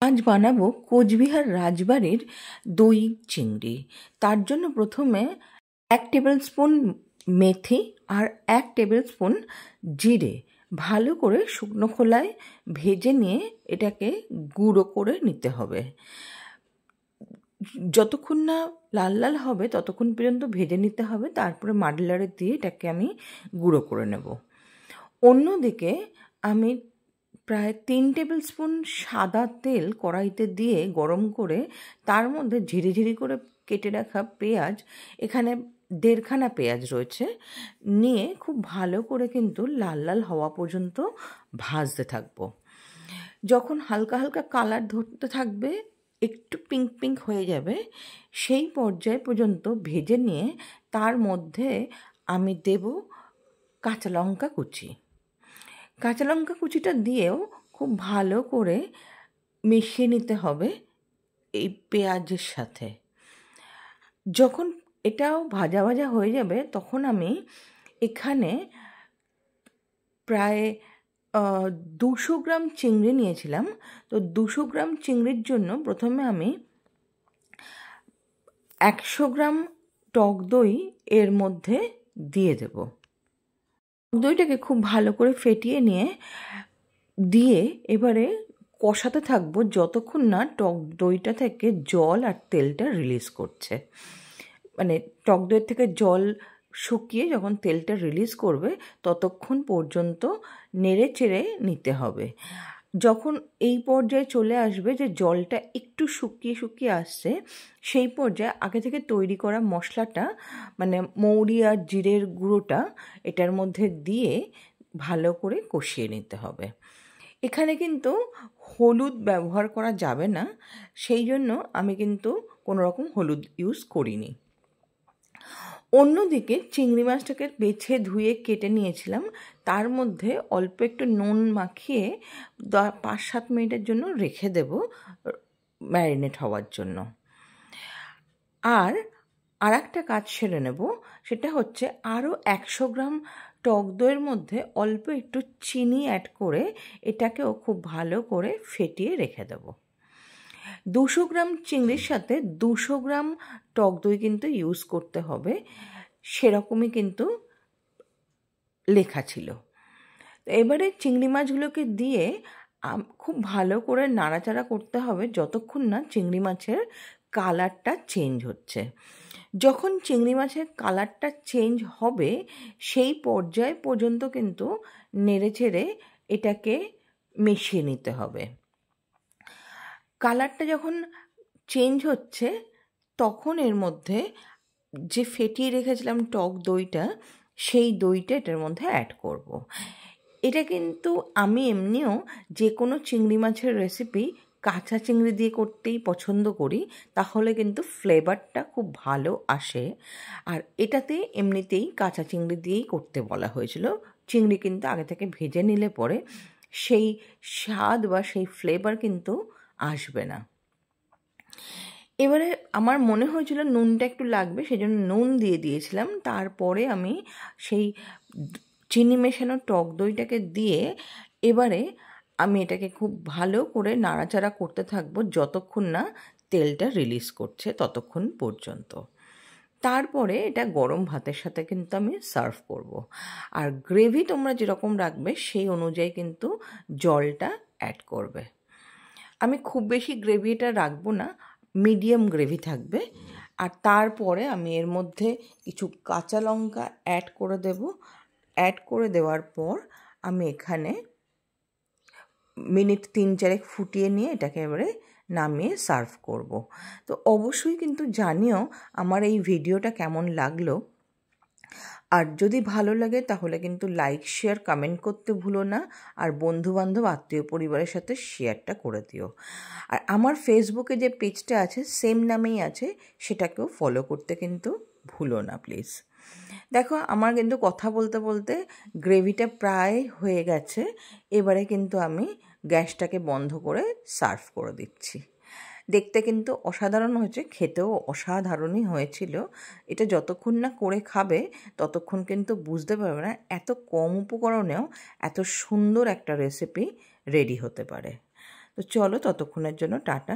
আজ বানাবো কোচবিহার রাজবাড়ির দই চিংড়ি। তার জন্য প্রথমে 1 টেবিল স্পুন মেথি আর 1 টেবিল স্পুন জিরে ভালো করে শুকনো খোলায় ভেজে নিয়ে এটাকে গুঁড়ো করে নিতে হবে। যতক্ষণ না লাল লাল হবে ততক্ষণ পর্যন্ত ভেজে নিতে হবে, তারপরে মাডলারে দিয়ে এটাকে আমি গুঁড়ো করে নেব। অন্যদিকে আমি প্রায় 3 টেবিল স্পুন সাদা তেল কড়াইতে দিয়ে গরম করে তার মধ্যে ঝিরিঝিরি করে কেটে রাখা পেঁয়াজ, এখানে 1.5 খানা পেঁয়াজ রয়েছে, নিয়ে খুব ভালো করে কিন্তু লাল লাল হওয়া পর্যন্ত ভাজতে থাকবো। যখন হালকা হালকা কালার ধরতে থাকবে, একটু পিঙ্ক পিঙ্ক হয়ে যাবে, সেই পর্যায় পর্যন্ত ভেজে নিয়ে তার মধ্যে আমি দেব কাঁচা লঙ্কা কুচি। কাঁচা লঙ্কা কুচিটা দিয়েও খুব ভালো করে মিশিয়ে নিতে হবে এই পেঁয়াজের সাথে। যখন এটাও ভাজা ভাজা হয়ে যাবে তখন আমি এখানে প্রায় 200 গ্রাম চিংড়ি নিয়েছিলাম। তো 200 গ্রাম চিংড়ির জন্য প্রথমে আমি 100 গ্রাম টক দই এর মধ্যে দিয়ে দেব। দইটাকে খুব ভালো করে ফেটিয়ে দিয়ে এবারে কষাতে থাকবো যতক্ষণ না টক দইটা থেকে জল আর তেলটা রিলিজ করছে। মানে টক দইয়ের থেকে জল শুকিয়ে যখন তেলটা রিলিজ করবে ততক্ষণ পর্যন্ত নেড়ে চেড়ে নিতে হবে। যখন এই পর্যায়ে চলে আসবে যে জলটা একটু শুকিয়ে শুকিয়ে আসছে, সেই পর্যায়ে আগে থেকে তৈরি করা মশলাটা, মানে মৌরি আর জিরের গুঁড়োটা এটার মধ্যে দিয়ে ভালো করে কষিয়ে নিতে হবে। এখানে কিন্তু হলুদ ব্যবহার করা যাবে না, সেই জন্য আমি কিন্তু কোনো রকম হলুদ ইউজ করিনি। অন্যদিকে চিংড়ি মাছটাকে বেছে ধুয়ে কেটে নিয়েছিলাম, তার মধ্যে অল্প একটু নুন মাখিয়ে 5-7 মিনিটের জন্য রেখে দেব ম্যারিনেট হওয়ার জন্য। আর একটা কাজ সেরে নেব, সেটা হচ্ছে আরও 100 গ্রাম টক দইয়ের মধ্যে অল্প একটু চিনি অ্যাড করে এটাকেও খুব ভালো করে ফেটিয়ে রেখে দেব। 200 গ্রাম চিংড়ির সাথে 200 গ্রাম টক দই কিন্তু ইউজ করতে হবে, সেরকমই কিন্তু লেখা ছিল। এবারে চিংড়ি মাছগুলোকে দিয়ে খুব ভালো করে নাড়াচাড়া করতে হবে যতক্ষণ না চিংড়ি মাছের কালারটা চেঞ্জ হচ্ছে। যখন চিংড়ি মাছের কালারটা চেঞ্জ হবে সেই পর্যায় পর্যন্ত কিন্তু নেড়ে চেড়ে এটাকে মিশিয়ে নিতে হবে। কালারটা যখন চেঞ্জ হচ্ছে তখন এর মধ্যে যে ফেটিয়ে রেখেছিলাম টক দইটা, সেই দইটা এটার মধ্যে অ্যাড করব। এটা কিন্তু আমি এমনিও যে কোনো চিংড়ি মাছের রেসিপি কাঁচা চিংড়ি দিয়ে করতেই পছন্দ করি, তাহলে কিন্তু ফ্লেভারটা খুব ভালো আসে। আর এটাতে এমনিতেই কাঁচা চিংড়ি দিয়েই করতে বলা হয়েছিল। চিংড়ি কিন্তু আগে থেকে ভেজে নিলে পরে সেই স্বাদ বা সেই ফ্লেভার কিন্তু আসবে না। এবারে আমার মনে হয়েছিল নুনটা একটু লাগবে, সেই জন্য নুন দিয়ে দিয়েছিলাম। তারপরে আমি সেই চিনি মেশানো টক দইটাকে দিয়ে এবারে আমি এটাকে খুব ভালো করে নাড়াচাড়া করতে থাকবো যতক্ষণ না তেলটা রিলিজ করছে ততক্ষণ পর্যন্ত। তারপরে এটা গরম ভাতের সাথে কিন্তু আমি সার্ভ করব। আর গ্রেভি তোমরা যেরকম রাখবে সেই অনুযায়ী কিন্তু জলটা অ্যাড করবে। আমি খুব বেশি গ্রেভি এটা রাখবো না, মিডিয়াম গ্রেভি থাকবে। আর তারপরে আমি এর মধ্যে কিছু কাঁচা লঙ্কা অ্যাড করে দেব। অ্যাড করে দেওয়ার পর আমি এখানে মিনিট 3-4 ফুটিয়ে নিয়ে এটাকে এবারে নামিয়ে সার্ভ করব। তো অবশ্যই কিন্তু জানিও আমার এই ভিডিওটা কেমন লাগলো। আর যদি ভালো লাগে তাহলে কিন্তু লাইক, শেয়ার, কমেন্ট করতে ভুলো না। আর বন্ধুবান্ধব, আত্মীয় পরিবারের সাথে শেয়ারটা করে দিও। আর আমার ফেসবুকে যে পেজটা আছে সেম নামেই আছে, সেটাকেও ফলো করতে কিন্তু ভুলো না প্লিজ। দেখো আমার কিন্তু কথা বলতে বলতে গ্রেভিটা প্রায় হয়ে গেছে। এবারে কিন্তু আমি গ্যাসটাকে বন্ধ করে সার্ভ করে দিচ্ছি। দেখতে কিন্তু অসাধারণ হয়েছে, খেতেও অসাধারণই হয়েছিল। এটা যতক্ষণ না করে খাবে ততক্ষণ কিন্তু বুঝতে পারবে না এত কম উপকরণেও এত সুন্দর একটা রেসিপি রেডি হতে পারে। তো চলো ততক্ষণের জন্য টাটা।